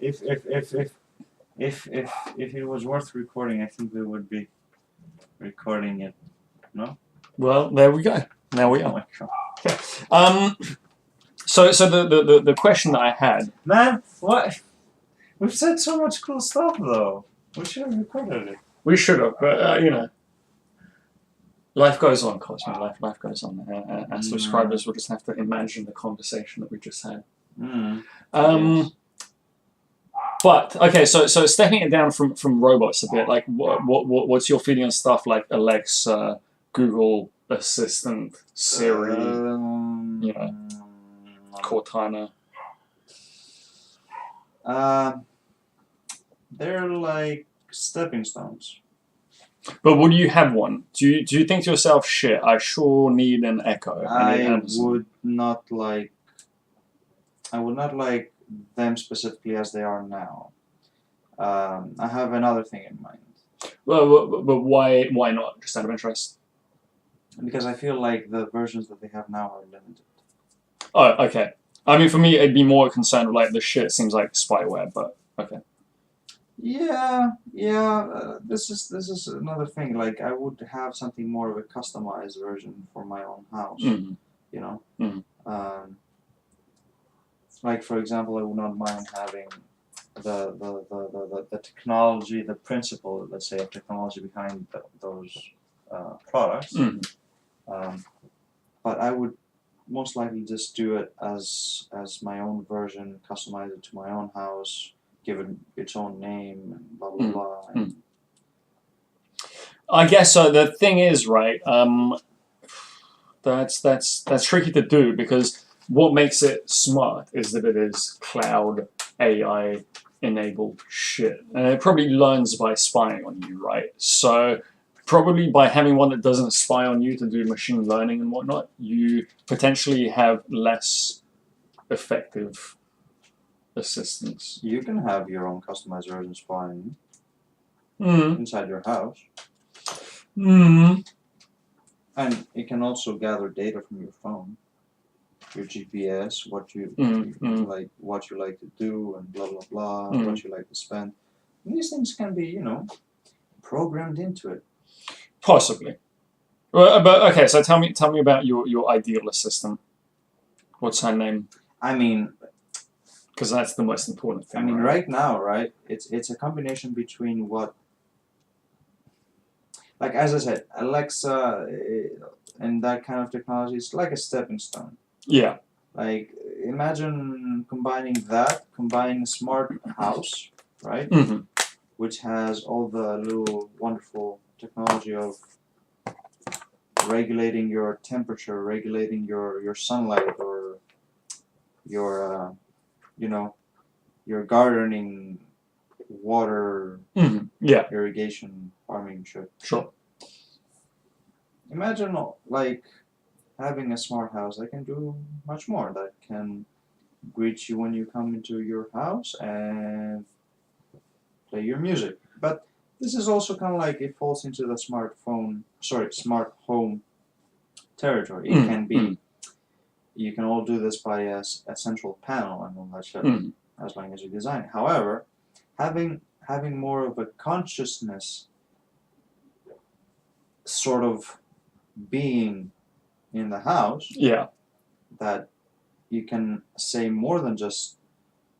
if it was worth recording, I think we would be recording it. No. Well, there we go. Now we Oh are. my God. Okay. So the question that I had. Man, what? We've said so much cool stuff though. We should have recorded it. We should have, but you know, life goes on, Cosmo. Life goes on. Our subscribers will just have to imagine the conversation that we just had. Yes. But okay, so stepping it down from robots a bit, like what's your feeling on stuff like Alexa, Google Assistant, Siri, you know, Cortana? They're like stepping stones. But would you have one? Do you think to yourself, shit, I sure need an Echo? I would not like them specifically as they are now. I have another thing in mind. Well, but why not? Just out of interest. Because I feel like the versions that they have now are limited. Oh, okay. I mean, for me, I'd be more concerned with like the shit seems like spyware, but okay. Yeah. This is another thing. Like I would have something more of a customized version for my own house. Mm-hmm. You know. Mm-hmm. Like for example, I would not mind having the technology, the principle, let's say, of technology behind those products. Mm-hmm. But I would most likely just do it as my own version, customize it to my own house, give it its own name, and blah blah blah. And I guess so. The thing is, right? That's tricky to do because what makes it smart is that it is cloud AI enabled shit, and it probably learns by spying on you, right? So probably by having one that doesn't spy on you to do machine learning and whatnot, you potentially have less effective assistance. You can have your own customized version spying inside your house. And it can also gather data from your phone, your GPS, what you like, what you like to do, and blah blah blah, what you like to spend. And these things can be, programmed into it. Possibly. Well, but okay, so tell me about your ideal assistant. What's her name? I mean, because that's the most important thing. I mean, right now, right? It's a combination between what, like as I said, Alexa and that kind of technology is like a stepping stone. Yeah. Like imagine combining a smart house, right? Which has all the little wonderful technology of regulating your temperature, regulating your sunlight, or your your gardening, water, irrigation, farming shit. Sure. Imagine like having a smart house that can do much more. That can greet you when you come into your house and play your music. But this is also kind of like it falls into the smart home territory. It can be. You can all do this by a central panel and all that shit, as long as you design it. However, having more of a consciousness sort of being in the house, that you can say more than just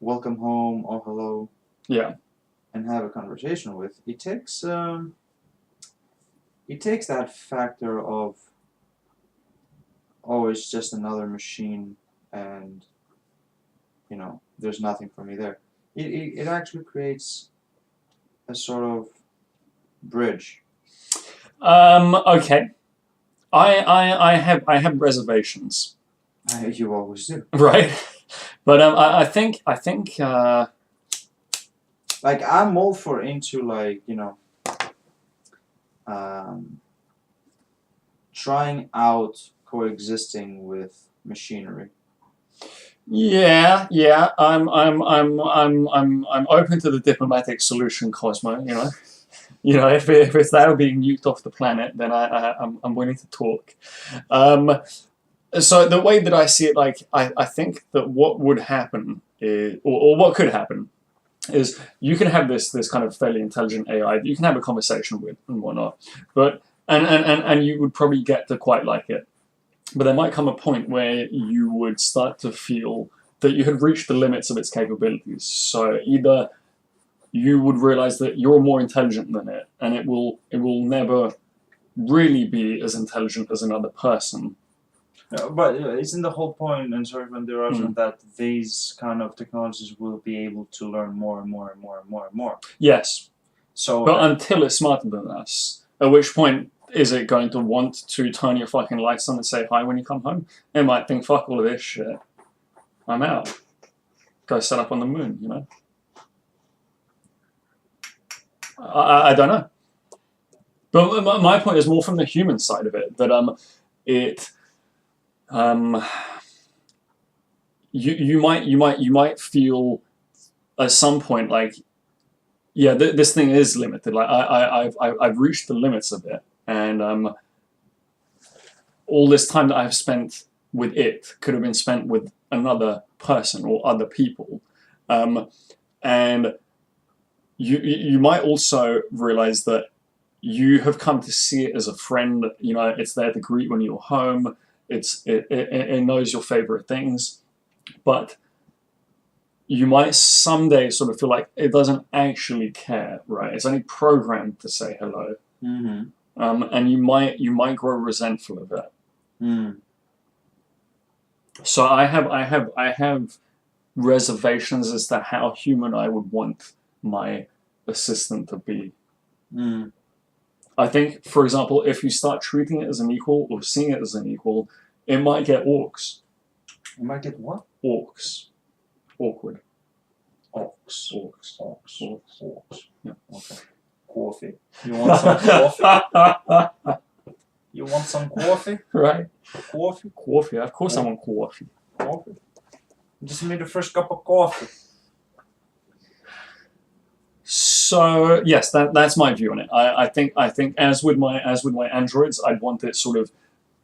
welcome home or hello, and have a conversation with. It takes that factor of, oh, it's just another machine, and there's nothing for me there. It actually creates a sort of bridge. Okay. I have reservations. You always do. Right. But I think like I'm all for into like trying out coexisting with machinery. Yeah. I'm open to the diplomatic solution, Cosmo. If it's that being nuked off the planet, then I'm willing to talk. So the way that I see it, like I think that what would happen is, or what could happen, is you can have this kind of fairly intelligent AI that you can have a conversation with and whatnot, but and you would probably get to quite like it. But there might come a point where you would start to feel that you had reached the limits of its capabilities. So either you would realize that you're more intelligent than it, and it will never really be as intelligent as another person. But isn't the whole point, and sorry for interruption, that these kind of technologies will be able to learn more and more and more and more and more? Yes. So, but until it's smarter than us, at which point is it going to want to turn your fucking lights on and say hi when you come home? It might think, fuck all of this shit. I'm out. Go set up on the moon, you know? I don't know. But my point is more from the human side of it, that you might feel at some point like, yeah, this thing is limited. Like I've reached the limits of it, and all this time that I've spent with it could have been spent with another person or other people, and you might also realize that you have come to see it as a friend. You know, it's there to greet when you're home. It knows your favorite things, but you might someday sort of feel like it doesn't actually care, right? It's only programmed to say hello, and you might grow resentful of it. So I have reservations as to how human I would want my assistant to be. I think, for example, if you start treating it as an equal or seeing it as an equal, it might get orcs. It might get what? Orcs. Awkward. Orcs. Orcs. Orcs. Orcs. Orcs. Yeah. Okay. Coffee. You want some coffee? You want some coffee? Right. Coffee? Coffee. Of course I want coffee. Coffee? Just made a fresh cup of coffee. So yes, that's my view on it. I think as with my androids, I'd want it sort of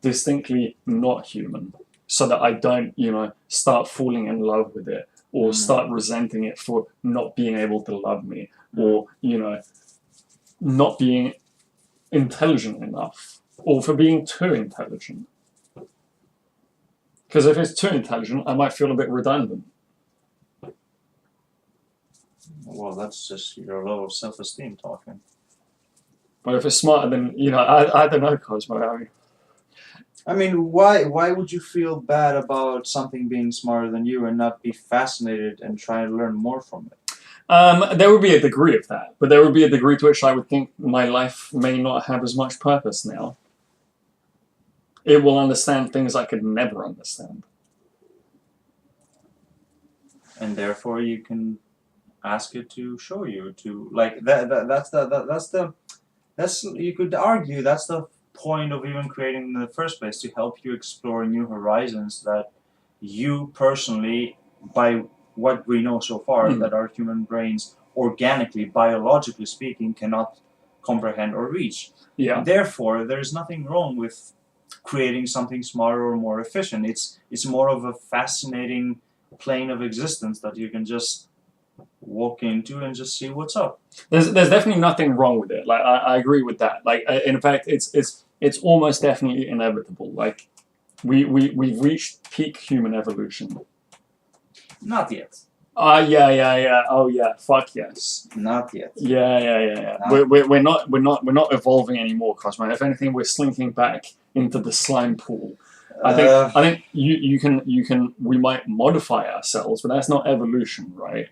distinctly not human, so that I don't, you know, start falling in love with it or start resenting it for not being able to love me, or, you know, not being intelligent enough, or for being too intelligent. Because if it's too intelligent, I might feel a bit redundant. Well, that's just your low self-esteem talking. But if it's smarter than, you know, I don't know, Cosmo. I mean, why would you feel bad about something being smarter than you and not be fascinated and try to learn more from it? There would be a degree of that, but there would be a degree to which I would think my life may not have as much purpose now. It will understand things I could never understand. And therefore you can ask it to show you, to, like, that's you could argue that's the point of even creating in the first place, to help you explore new horizons that you personally, by what we know so far, that our human brains organically, biologically speaking, cannot comprehend or reach. Yeah. Therefore, there's nothing wrong with creating something smarter or more efficient. It's more of a fascinating plane of existence that you can just walk into and just see what's up. There's definitely nothing wrong with it. Like I agree with that. Like in fact, it's almost definitely inevitable. Like we've reached peak human evolution. Not yet. Yeah. Oh yeah. Fuck yes. Not yet. Yeah. We're not evolving anymore, Cosmo. If anything, we're slinking back into the slime pool. I think we might modify ourselves, but that's not evolution, right?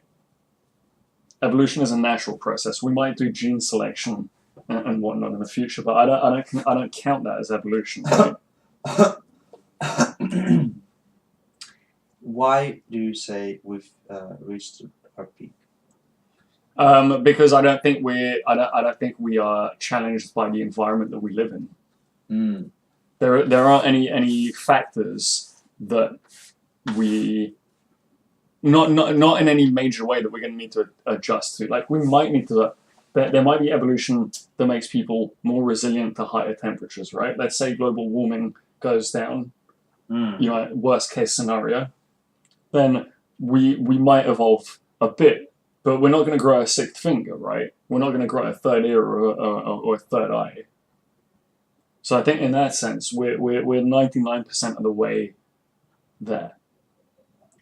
Evolution is a natural process. We might do gene selection and whatnot in the future, but I don't count that as evolution. Right? Why do you say we've reached our peak? Because I don't think we are challenged by the environment that we live in. There aren't any factors that we not in any major way that we're going to need to adjust to. Like we might need to. There might be evolution that makes people more resilient to higher temperatures, right? Let's say global warming goes down. You know, worst case scenario, then we might evolve a bit, but we're not going to grow a sixth finger, right? We're not going to grow a third ear or a third eye. So I think in that sense, we're 99% of the way there.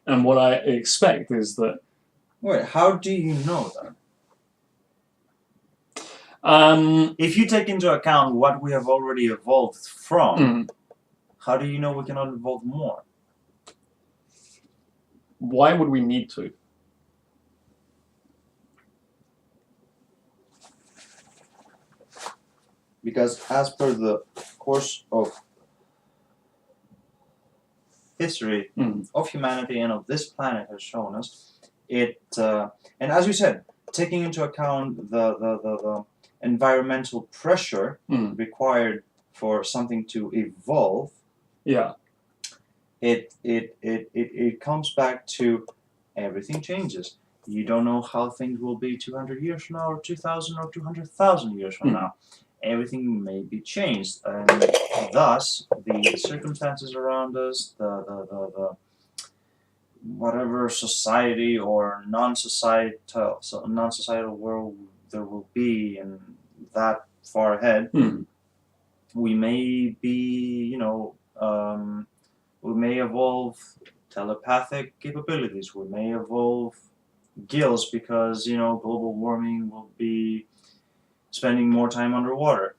And what I expect is that. Wait, how do you know that? If you take into account what we have already evolved from, how do you know we cannot evolve more? Why would we need to? Because as per the course of history of humanity and of this planet has shown us, and as you said, taking into account the environmental pressure required for something to evolve, it comes back to everything changes. You don't know how things will be 200 years from now, or 2,000 or 200,000 years from now. Everything may be changed, and thus the circumstances around us, the whatever society or non-societal world there will be in that far ahead, we may be, we may evolve telepathic capabilities. We may evolve gills because global warming will be spending more time underwater.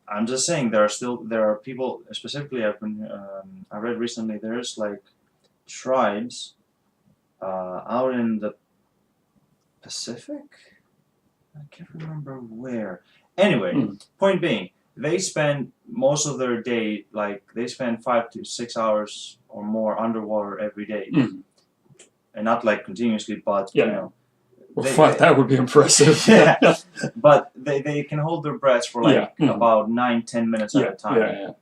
I'm just saying there are people specifically. I read recently there's like tribes out in the Pacific. I can't remember where. Anyway, point being, they spend most of their day, like they spend 5 to 6 hours or more underwater every day, and not like continuously, but that would be impressive. Yeah, but they can hold their breaths for like about 9-10 minutes at a time.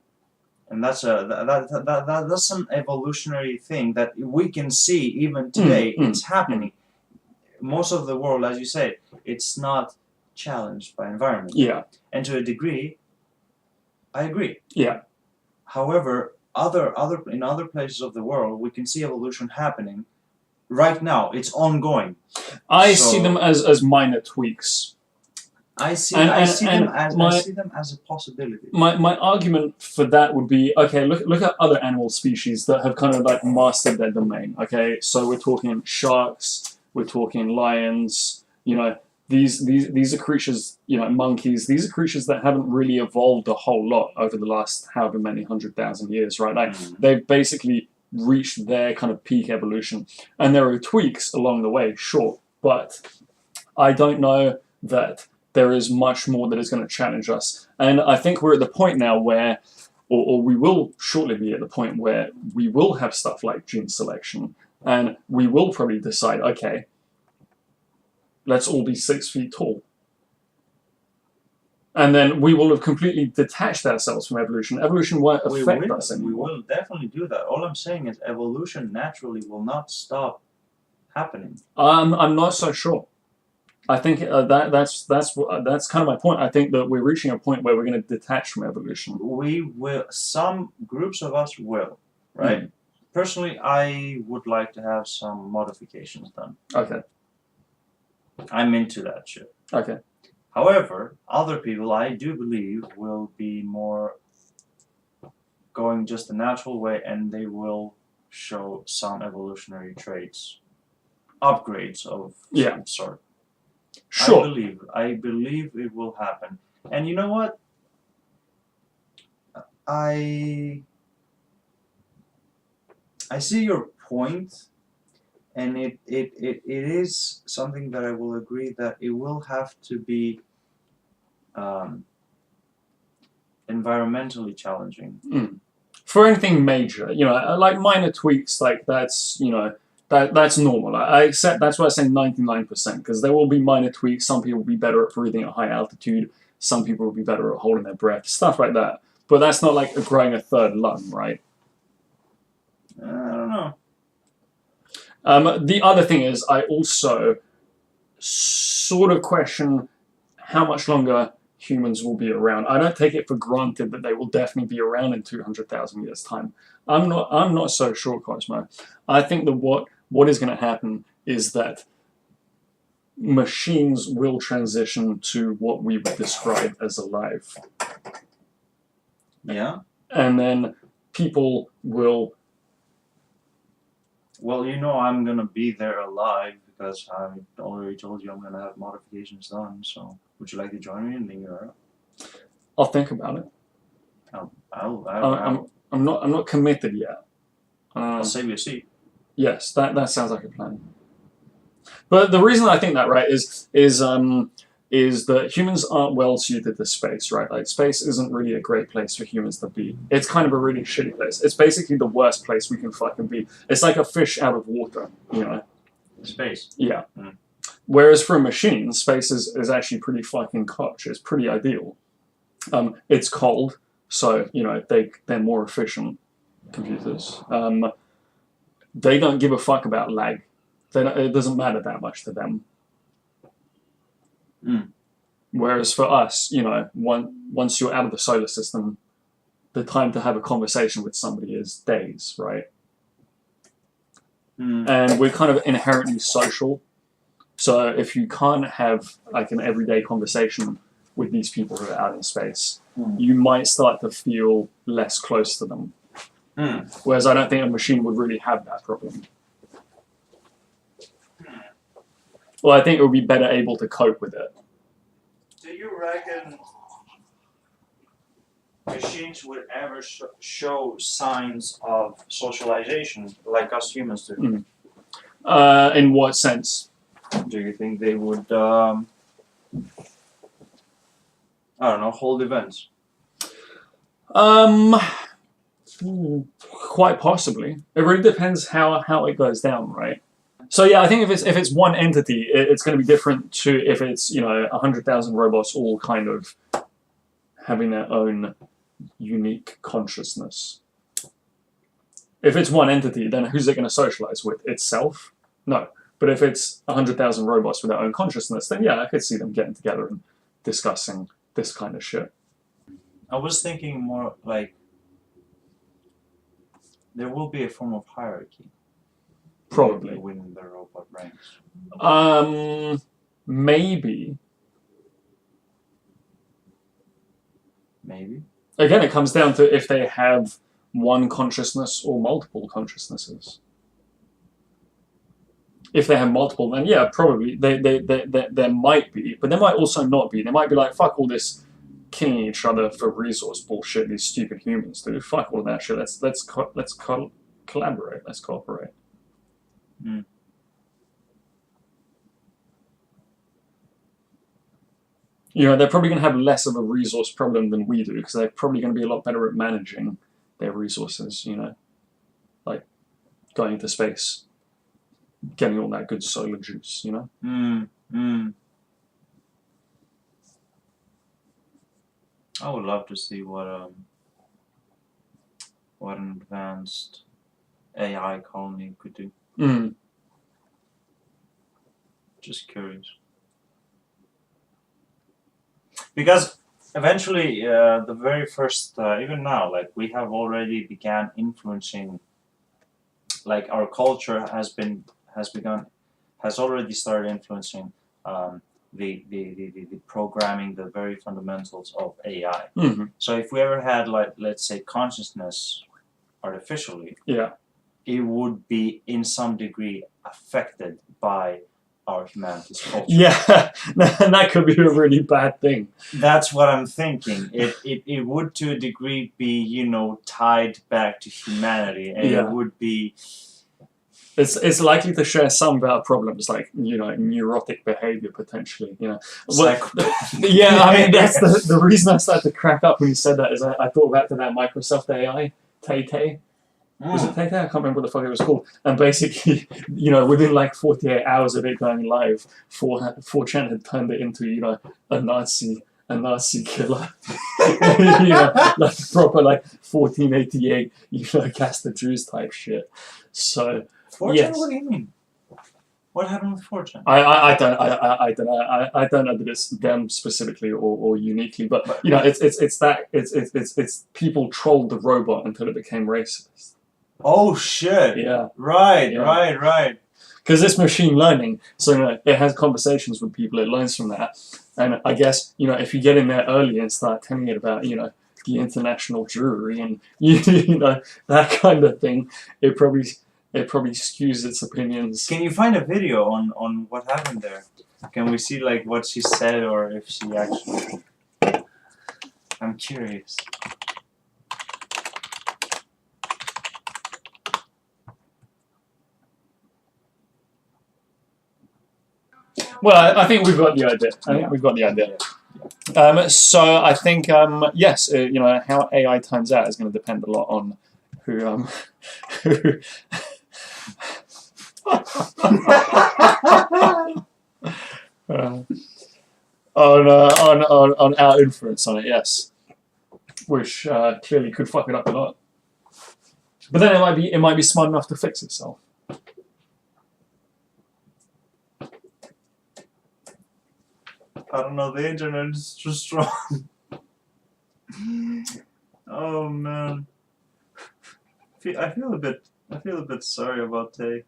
And that's an evolutionary thing that we can see even today. It's happening. Most of the world, as you say, it's not challenged by environment. And to a degree, I agree. However, in other places of the world, we can see evolution happening. Right now, it's ongoing. I see them as minor tweaks. I see them as a possibility. My argument for that would be, okay, look at other animal species that have kind of like mastered their domain. Okay, so we're talking sharks, we're talking lions. These are creatures. Monkeys. These are creatures that haven't really evolved a whole lot over the last however many 100,000 years. Right? Like they've basically reached their kind of peak evolution, and there are tweaks along the way, sure, but I don't know that there is much more that is going to challenge us. And I think we're at the point now where, or we will shortly be at the point where we will have stuff like gene selection, and we will probably decide, okay, let's all be 6 feet tall. And then we will have completely detached ourselves from evolution. Evolution won't affect us anymore. We will definitely do that. All I'm saying is evolution naturally will not stop happening. I'm not so sure. I think that's kind of my point. I think that we're reaching a point where we're going to detach from evolution. We will. Some groups of us will, right? Personally, I would like to have some modifications done. Okay. I'm into that shit. Okay. However, other people, I do believe, will be more going just the natural way, and they will show some evolutionary traits, upgrades of some sort. Sure. I believe it will happen. And you know what? I see your point, and it is something that I will agree that it will have to be environmentally challenging. For anything major, like minor tweaks, like that's that's normal. I accept. That's why I say 99%, because there will be minor tweaks. Some people will be better at breathing at high altitude. Some people will be better at holding their breath. Stuff like that. But that's not like growing a third lung, right? I don't know. The other thing is, I also sort of question how much longer humans will be around. I don't take it for granted that they will definitely be around in 200,000 years' time. I'm not so sure, Cosmo. I think that what is going to happen is that machines will transition to what we would describe as alive. Yeah. And then people will... Well, I'm gonna be there alive because I already told you I'm gonna have modifications done. So, would you like to join me in the Europe? I'll think about it. I'm not committed yet. I'll save you a seat. Yes, that sounds like a plan. But the reason I think that, right, is that humans aren't well suited to space, right? Like, space isn't really a great place for humans to be. It's kind of a really shitty place. It's basically the worst place we can fucking be. It's like a fish out of water, Space. Yeah. Mm. Whereas for a machine, space is actually pretty fucking coach. It's pretty ideal. It's cold, so, they're more efficient computers. They don't give a fuck about lag. It doesn't matter that much to them. Mm. Whereas for us, once you're out of the solar system, the time to have a conversation with somebody is days, right? Mm. And we're kind of inherently social. So if you can't have like an everyday conversation with these people who are out in space, you might start to feel less close to them. Mm. Whereas I don't think a machine would really have that problem. Well, I think it would be better able to cope with it. Do you reckon machines would ever show signs of socialization like us humans do? In what sense? Do you think they would, hold events? Quite possibly. It really depends how it goes down, right? So yeah, I think if it's one entity, it's going to be different to if it's 100,000 robots all kind of having their own unique consciousness. If it's one entity, then who's it going to socialize with? Itself? No. But if it's 100,000 robots with their own consciousness, then yeah, I could see them getting together and discussing this kind of shit. I was thinking more like there will be a form of hierarchy. Probably. Within the robot ranks. Maybe. Maybe. Again, it comes down to if they have one consciousness or multiple consciousnesses. If they have multiple, then yeah, probably there might be, but there might also not be. They might be like, fuck all this killing each other for resource bullshit these stupid humans do. Fuck all that shit. Let's collaborate. Let's cooperate. Mm. They're probably going to have less of a resource problem than we do because they're probably going to be a lot better at managing their resources, like going into space, getting all that good solar juice, I would love to see what an advanced AI colony could do. Just curious. Because eventually, the very first, even now, like we have already began influencing, like our culture has already started influencing the programming, the very fundamentals of AI. Mm-hmm. So if we ever had, like, let's say, consciousness artificially, yeah, it would be in some degree affected by our humanity's culture. Yeah, and that could be a really bad thing. That's what I'm thinking. It would to a degree be, tied back to humanity, and it would be... It's likely to share some of our problems, like, neurotic behavior, potentially, Yeah, I mean, that's the reason I started to crack up when you said that is I thought back to that Microsoft AI, Tay. Was it Tay? I can't remember what the fuck it was called. And basically, within like 48 hours of it going live, 4chan had turned it into, a Nazi killer. Like proper like 1488, cast the Jews type shit. So 4chan? yes. What do you mean? What happened with 4chan? I don't know. I don't know that it's them specifically or uniquely, but it's people trolled the robot until it became racist. Oh shit! Yeah. Right. because it's machine learning, so it has conversations with people, it learns from that, and I guess if you get in there early and start telling it about the international jury and that kind of thing, it probably skews its opinions. Can you find a video on what happened there? Can we see like what she said, or if she actually? I'm curious. Well, I think we've got the idea. So I think yes, how AI turns out is going to depend a lot on who who on our influence on it. Yes, which clearly could fuck it up a lot. But then it might be smart enough to fix itself. I don't know. The internet is too strong. Oh man. I feel a bit sorry about Tay.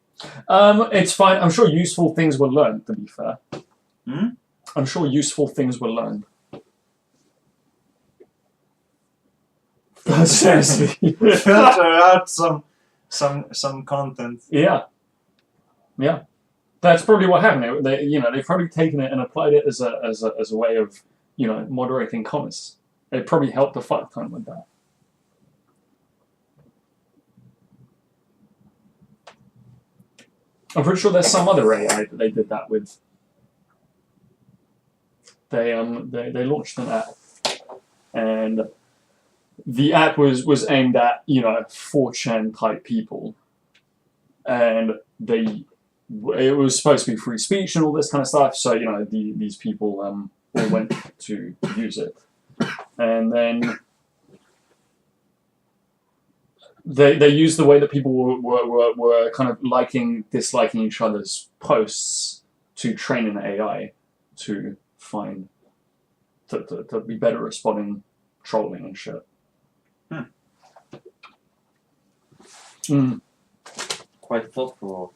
It's fine. I'm sure useful things were learned. To be fair, I'm sure useful things were learned. Seriously, filter out some content. Yeah. That's probably what happened. They've probably taken it and applied it as a way of moderating comments. It probably helped a fuck ton with that. I'm pretty sure there's some other AI that they did that with. They launched an app, and the app was aimed at 4chan type people, and it was supposed to be free speech and all this kind of stuff. So these people all went to use it, and then they used the way that people were kind of disliking each other's posts to train an AI to find to be better at spotting trolling and shit. Quite thoughtful.